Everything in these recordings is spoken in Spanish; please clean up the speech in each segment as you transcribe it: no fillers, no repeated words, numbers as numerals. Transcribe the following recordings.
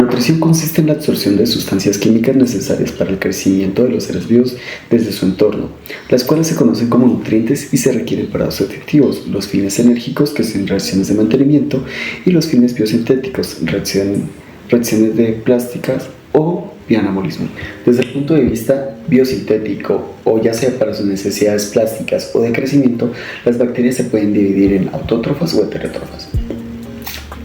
La nutrición consiste en la absorción de sustancias químicas necesarias para el crecimiento de los seres vivos desde su entorno, las cuales se conocen como nutrientes y se requieren para dos objetivos: los fines enérgicos, que son reacciones de mantenimiento, y los fines biosintéticos, reacciones de plásticas o bioanabolismo. Desde el punto de vista biosintético, o ya sea para sus necesidades plásticas o de crecimiento, las bacterias se pueden dividir en autótrofas o heterótrofas.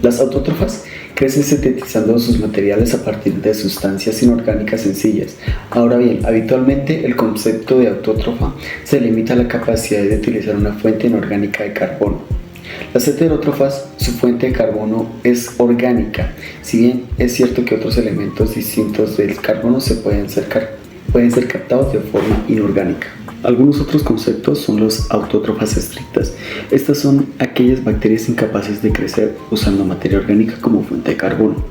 Las autótrofas crecen sintetizando sus materiales a partir de sustancias inorgánicas sencillas. Ahora bien, habitualmente el concepto de autótrofa se limita a la capacidad de utilizar una fuente inorgánica de carbono. Las heterótrofas, su fuente de carbono es orgánica, si bien es cierto que otros elementos distintos del carbono pueden ser captados de forma inorgánica. Algunos otros conceptos son las autótrofas estrictas. Estas son aquellas bacterias incapaces de crecer usando materia orgánica como fuente de carbono.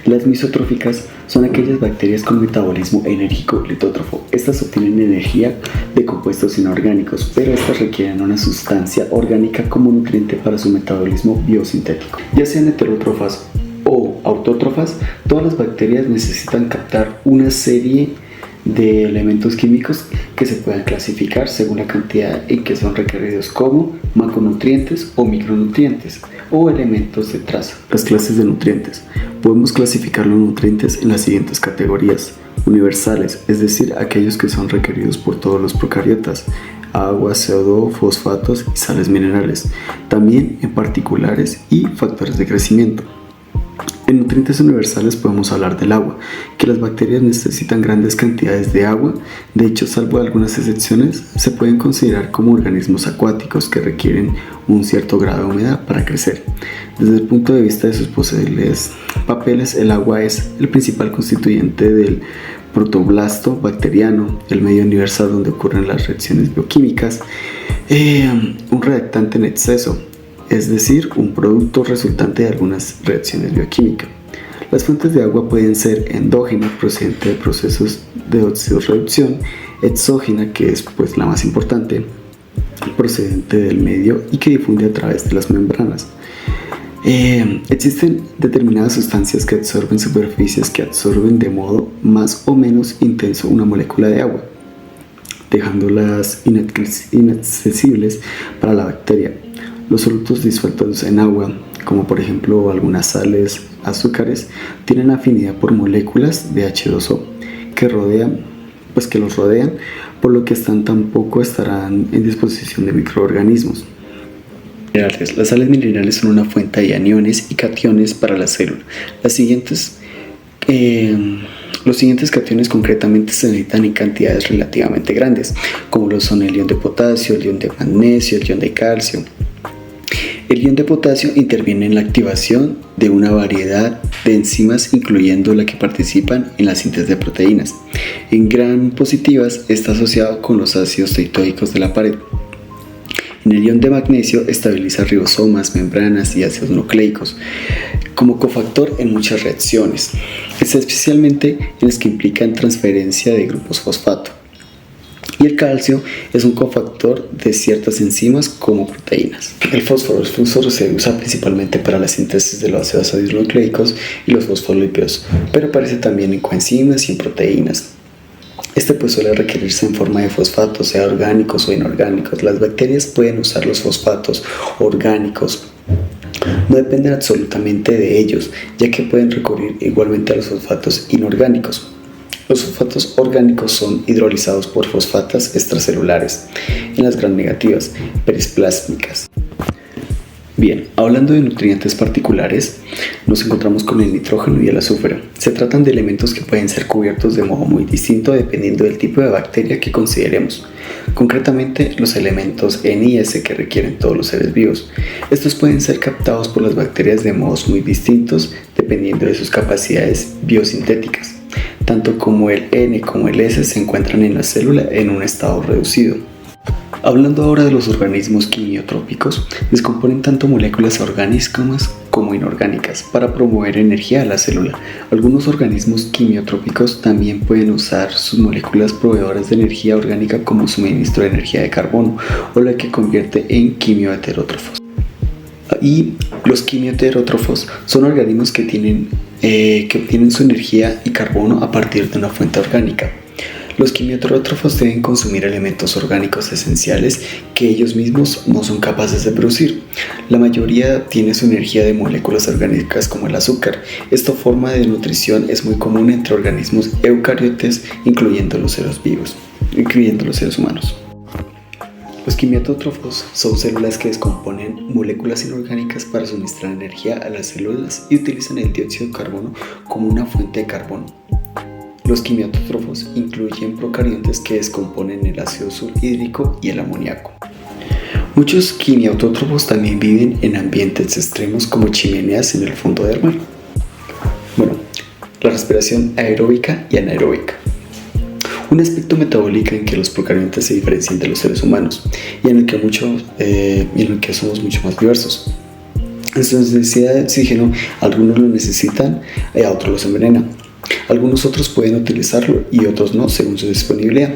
Las misotróficas son aquellas bacterias con metabolismo enérgico litótrofo. Estas obtienen energía de compuestos inorgánicos, pero estas requieren una sustancia orgánica como nutriente para su metabolismo biosintético. Ya sean heterótrofas o autótrofas, todas las bacterias necesitan captar una serie de elementos químicos que se puedan clasificar según la cantidad en que son requeridos, como macronutrientes o micronutrientes o elementos de traza. Las clases de nutrientes. Podemos clasificar los nutrientes en las siguientes categorías: universales, es decir, aquellos que son requeridos por todos los procariotas: agua, CO2, fosfatos y sales minerales. También en particulares y factores de crecimiento. En nutrientes universales podemos hablar del agua, que las bacterias necesitan grandes cantidades de agua. De hecho, salvo algunas excepciones, se pueden considerar como organismos acuáticos que requieren un cierto grado de humedad para crecer. Desde el punto de vista de sus posibles papeles, el agua es el principal constituyente del protoblasto bacteriano, el medio universal donde ocurren las reacciones bioquímicas, un reactante en exceso, es decir, un producto resultante de algunas reacciones bioquímicas. Las fuentes de agua pueden ser endógenas, procedentes de procesos de oxidorreducción; exógena, que es la más importante, procedente del medio y que difunde a través de las membranas. Existen determinadas sustancias que absorben superficies que absorben de modo más o menos intenso una molécula de agua, dejándolas inaccesibles para la bacteria. Los solutos disueltos en agua, como por ejemplo algunas sales, azúcares, tienen afinidad por moléculas de H2O que los rodean, por lo que tampoco estarán en disposición de microorganismos. Las sales minerales son una fuente de aniones y cationes para la célula. Los siguientes cationes concretamente se necesitan en cantidades relativamente grandes, como lo son el ion de potasio, el ion de magnesio, el ion de calcio. El ion de potasio interviene en la activación de una variedad de enzimas, incluyendo las que participan en la síntesis de proteínas. En gram positivas está asociado con los ácidos teitóicos de la pared. En el ion de magnesio estabiliza ribosomas, membranas y ácidos nucleicos como cofactor en muchas reacciones, especialmente en las que implican transferencia de grupos fosfato. Y el calcio es un cofactor de ciertas enzimas como proteínas. El fósforo se usa principalmente para la síntesis de los ácidos nucleicos y los fosfolípidos, pero aparece también en coenzimas y en proteínas. Suele requerirse en forma de fosfatos, sea orgánicos o inorgánicos. Las bacterias pueden usar los fosfatos orgánicos. No dependen absolutamente de ellos, ya que pueden recurrir igualmente a los fosfatos inorgánicos. Los fosfatos orgánicos son hidrolizados por fosfatas extracelulares en las gram negativas periplásmicas. Bien, hablando de nutrientes particulares, nos encontramos con el nitrógeno y el azufre. Se tratan de elementos que pueden ser cubiertos de modo muy distinto dependiendo del tipo de bacteria que consideremos. Concretamente, los elementos N y S que requieren todos los seres vivos. Estos pueden ser captados por las bacterias de modos muy distintos dependiendo de sus capacidades biosintéticas. Tanto como el N como el S se encuentran en la célula en un estado reducido. Hablando ahora de los organismos quimiotrópicos, descomponen tanto moléculas orgánicas como inorgánicas para promover energía a la célula. Algunos organismos quimiotrópicos también pueden usar sus moléculas proveedoras de energía orgánica como suministro de energía de carbono, o la que convierte en quimioheterótrofos. Y los quimioheterótrofos son organismos que tienen que obtienen su energía y carbono a partir de una fuente orgánica. Los quimiotrófos deben consumir elementos orgánicos esenciales que ellos mismos no son capaces de producir. La mayoría tiene su energía de moléculas orgánicas como el azúcar. Esta forma de nutrición es muy común entre organismos eucariotes, incluyendo los seres humanos. Los quimiotrófos son células que descomponen moléculas inorgánicas para suministrar energía a las células y utilizan el dióxido de carbono como una fuente de carbono. Los quimiotrófos incluyen procariontes que descomponen el ácido sulfhídrico y el amoníaco. Muchos quimiotrófos también viven en ambientes extremos como chimeneas en el fondo del mar. La respiración aeróbica y anaeróbica. Un aspecto metabólico en que los procariontes se diferencian de los seres humanos y en el que somos mucho más diversos. En su necesidad de oxígeno, algunos lo necesitan y a otros los envenenan. Algunos otros pueden utilizarlo y otros no, según su disponibilidad.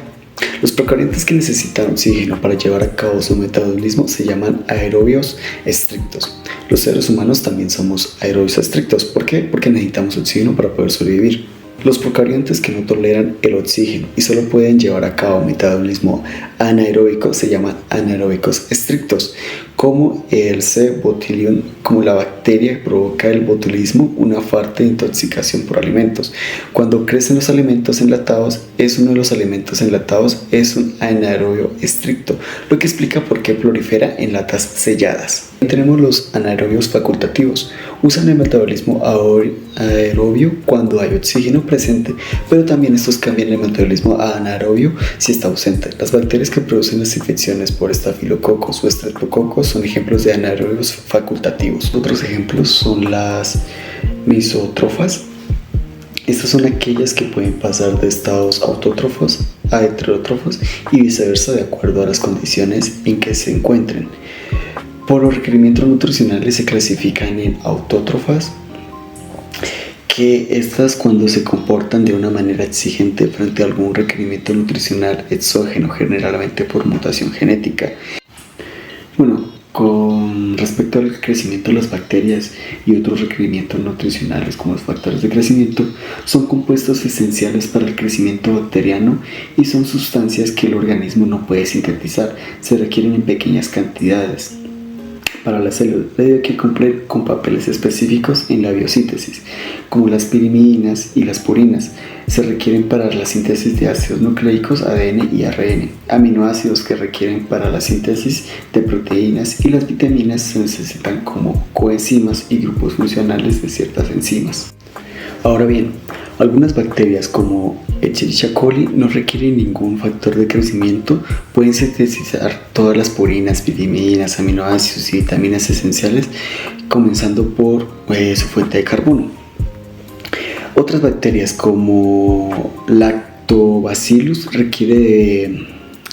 Los procariontes que necesitan oxígeno para llevar a cabo su metabolismo se llaman aerobios estrictos. Los seres humanos también somos aerobios estrictos. ¿Por qué? Porque necesitamos oxígeno para poder sobrevivir. Los procariontes que no toleran el oxígeno y solo pueden llevar a cabo metabolismo anaeróbico se llaman anaeróbicos estrictos, como el C. botulinum, como la bacteria que provoca el botulismo, una fuerte intoxicación por alimentos. Cuando crecen los alimentos enlatados, uno de los alimentos enlatados es un anaerobio estricto, lo que explica por qué prolifera en latas selladas. Tenemos los anaerobios facultativos. Usan el metabolismo aerobio cuando hay oxígeno presente, pero también estos cambian el metabolismo a anaerobio si está ausente. Las bacterias que producen las infecciones por estafilococos o estreptococos son ejemplos de anaerobios facultativos. Otros ejemplos son las mesótrofas. Estas son aquellas que pueden pasar de estados autótrofos a heterótrofos y viceversa de acuerdo a las condiciones en que se encuentren. Por los requerimientos nutricionales se clasifican en autótrofas, que estas cuando se comportan de una manera exigente frente a algún requerimiento nutricional exógeno, generalmente por mutación genética. Con respecto al crecimiento de las bacterias y otros requerimientos nutricionales como los factores de crecimiento, son compuestos esenciales para el crecimiento bacteriano y son sustancias que el organismo no puede sintetizar, se requieren en pequeñas cantidades para la célula, debido a que cumplen con papeles específicos en la biosíntesis, como las pirimidinas y las purinas. Se requieren para la síntesis de ácidos nucleicos, ADN y ARN, aminoácidos que requieren para la síntesis de proteínas, y las vitaminas se necesitan como coenzimas y grupos funcionales de ciertas enzimas. Ahora bien, algunas bacterias como Escherichia coli no requieren ningún factor de crecimiento, pueden sintetizar todas las purinas, vitaminas, aminoácidos y vitaminas esenciales, comenzando por su fuente de carbono. Otras bacterias como Lactobacillus requiere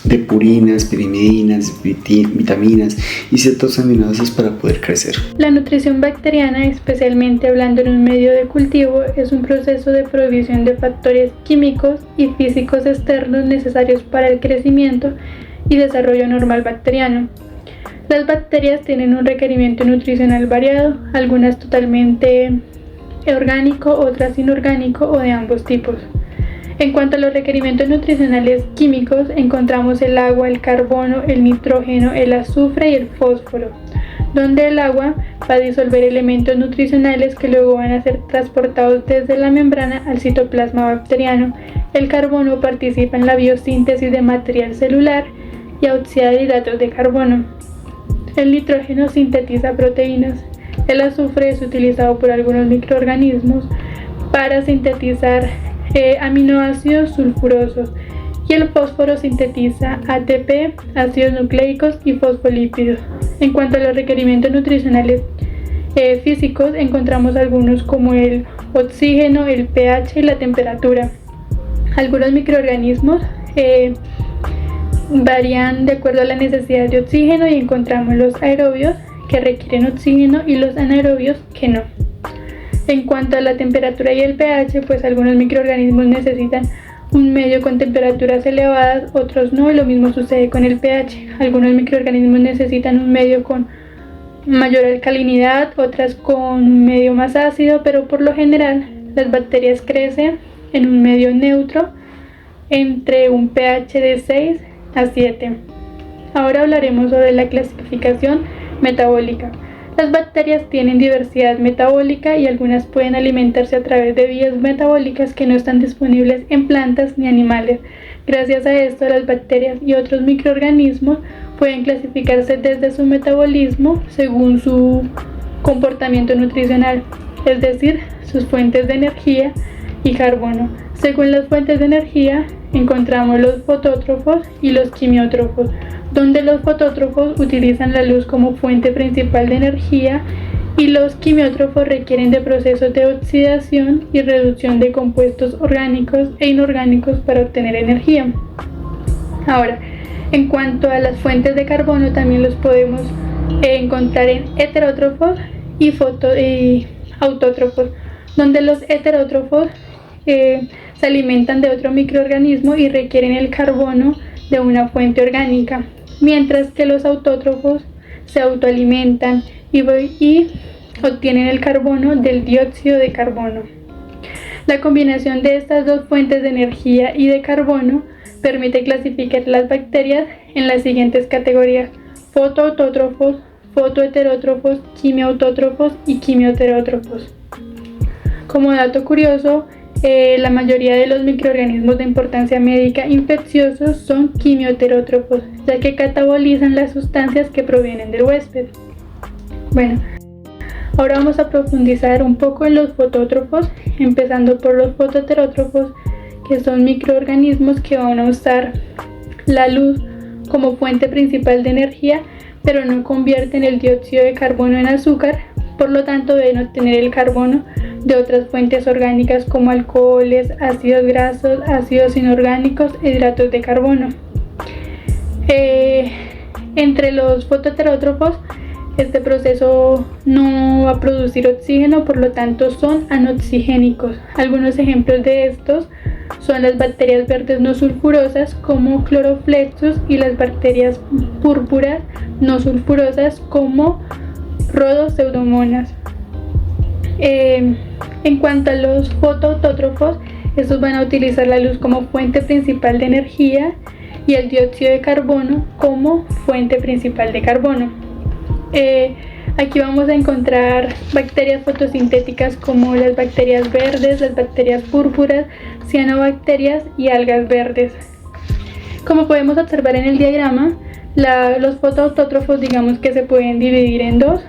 de purinas, pirimidinas, vitaminas y ciertos aminoácidos para poder crecer. La nutrición bacteriana, especialmente hablando en un medio de cultivo, es un proceso de provisión de factores químicos y físicos externos necesarios para el crecimiento y desarrollo normal bacteriano. Las bacterias tienen un requerimiento nutricional variado, algunas totalmente orgánico, otras inorgánico o de ambos tipos. En cuanto a los requerimientos nutricionales químicos, encontramos el agua, el carbono, el nitrógeno, el azufre y el fósforo, donde el agua va a disolver elementos nutricionales que luego van a ser transportados desde la membrana al citoplasma bacteriano. El carbono participa en la biosíntesis de material celular y oxida hidratos de carbono. El nitrógeno sintetiza proteínas. El azufre es utilizado por algunos microorganismos para sintetizar aminoácidos sulfurosos, y el fósforo sintetiza ATP, ácidos nucleicos y fosfolípidos. En cuanto a los requerimientos nutricionales físicos, encontramos algunos como el oxígeno, el pH y la temperatura. Algunos microorganismos varían de acuerdo a la necesidad de oxígeno, y encontramos los aerobios que requieren oxígeno y los anaerobios que no. En cuanto a la temperatura y el pH, pues algunos microorganismos necesitan un medio con temperaturas elevadas, otros no, y lo mismo sucede con el pH. Algunos microorganismos necesitan un medio con mayor alcalinidad, otras con un medio más ácido, pero por lo general las bacterias crecen en un medio neutro entre un pH de 6 a 7. Ahora hablaremos sobre la clasificación metabólica. Las bacterias tienen diversidad metabólica y algunas pueden alimentarse a través de vías metabólicas que no están disponibles en plantas ni animales. Gracias a esto, las bacterias y otros microorganismos pueden clasificarse desde su metabolismo según su comportamiento nutricional, es decir, sus fuentes de energía y carbono. Según las fuentes de energía, encontramos los fotótrofos y los quimiótrofos, donde los fotótrofos utilizan la luz como fuente principal de energía y los quimiótrofos requieren de procesos de oxidación y reducción de compuestos orgánicos e inorgánicos para obtener energía. Ahora, en cuanto a las fuentes de carbono, también los podemos encontrar en heterótrofos y autótrofos, donde los heterótrofos se alimentan de otro microorganismo y requieren el carbono de una fuente orgánica, mientras que los autótrofos se autoalimentan y obtienen el carbono del dióxido de carbono. La combinación de estas dos fuentes de energía y de carbono permite clasificar las bacterias en las siguientes categorías: fotoautótrofos, fotoheterótrofos, quimiautótrofos y quimioheterótrofos. Como dato curioso, la mayoría de los microorganismos de importancia médica infecciosos son quimioheterótrofos, ya que catabolizan las sustancias que provienen del huésped. Bueno, ahora vamos a profundizar un poco en los fotótrofos, empezando por los fotoheterótrofos, que son microorganismos que van a usar la luz como fuente principal de energía, pero no convierten el dióxido de carbono en azúcar, por lo tanto deben obtener el carbono de otras fuentes orgánicas como alcoholes, ácidos grasos, ácidos inorgánicos e hidratos de carbono. Entre los fotoheterótrofos, este proceso no va a producir oxígeno, por lo tanto son anoxigénicos. Algunos ejemplos de estos son las bacterias verdes no sulfurosas como cloroflexus y las bacterias púrpuras no sulfurosas como rhodopseudomonas. En cuanto a los fotoautótrofos, estos van a utilizar la luz como fuente principal de energía y el dióxido de carbono como fuente principal de carbono. Aquí vamos a encontrar bacterias fotosintéticas como las bacterias verdes, las bacterias púrpuras, cianobacterias y algas verdes. Como podemos observar en el diagrama, los fotoautótrofos digamos que se pueden dividir en dos,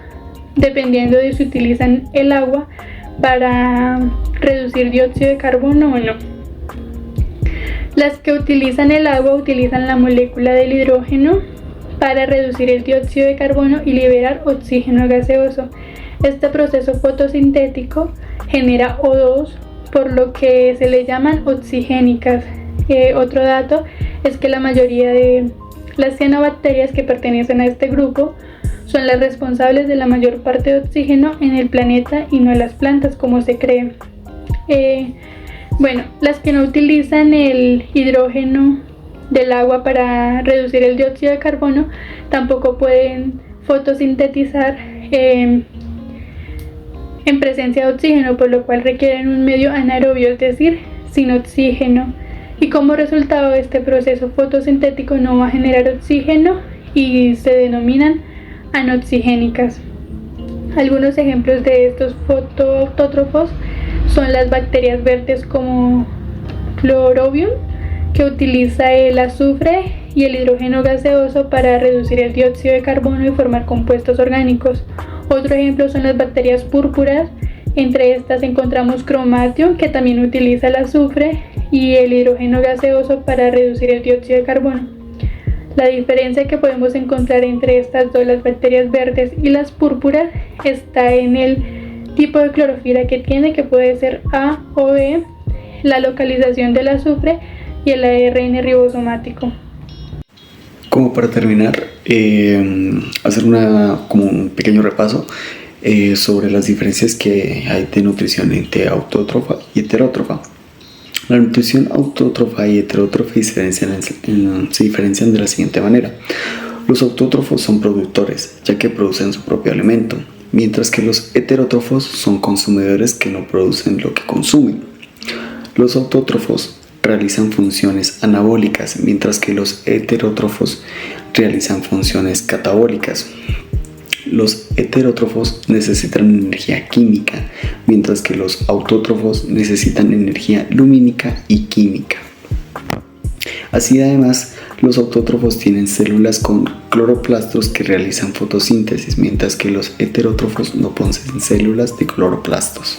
dependiendo de si utilizan el agua para reducir dióxido de carbono o no. Las que utilizan el agua utilizan la molécula del hidrógeno para reducir el dióxido de carbono y liberar oxígeno gaseoso. Este proceso fotosintético genera O2, por lo que se le llaman oxigénicas. Otro dato es que la mayoría de las cianobacterias que pertenecen a este grupo son las responsables de la mayor parte de oxígeno en el planeta y no las plantas como se cree. Las que no utilizan el hidrógeno del agua para reducir el dióxido de carbono tampoco pueden fotosintetizar en presencia de oxígeno, por lo cual requieren un medio anaerobio, es decir, sin oxígeno. Y como resultado, este proceso fotosintético no va a generar oxígeno y se denominan anoxigénicas. Algunos ejemplos de estos fotoautótrofos son las bacterias verdes como Chlorobium, que utiliza el azufre y el hidrógeno gaseoso para reducir el dióxido de carbono y formar compuestos orgánicos. Otro ejemplo son las bacterias púrpuras. Entre estas encontramos Chromatium, que también utiliza el azufre y el hidrógeno gaseoso para reducir el dióxido de carbono. La diferencia que podemos encontrar entre estas dos, las bacterias verdes y las púrpuras, está en el tipo de clorofila que tiene, que puede ser A o B, la localización del azufre y el ARN ribosomático. Como para terminar, hacer como un pequeño repaso sobre las diferencias que hay de nutrición entre autótrofa y heterótrofa. La nutrición autótrofa y heterótrofa se diferencian de la siguiente manera. Los autótrofos son productores, ya que producen su propio alimento, mientras que los heterótrofos son consumidores que no producen lo que consumen. Los autótrofos realizan funciones anabólicas, mientras que los heterótrofos realizan funciones catabólicas. Los heterótrofos necesitan energía química, mientras que los autótrofos necesitan energía lumínica y química. Así, además, los autótrofos tienen células con cloroplastos que realizan fotosíntesis, mientras que los heterótrofos no poseen células de cloroplastos.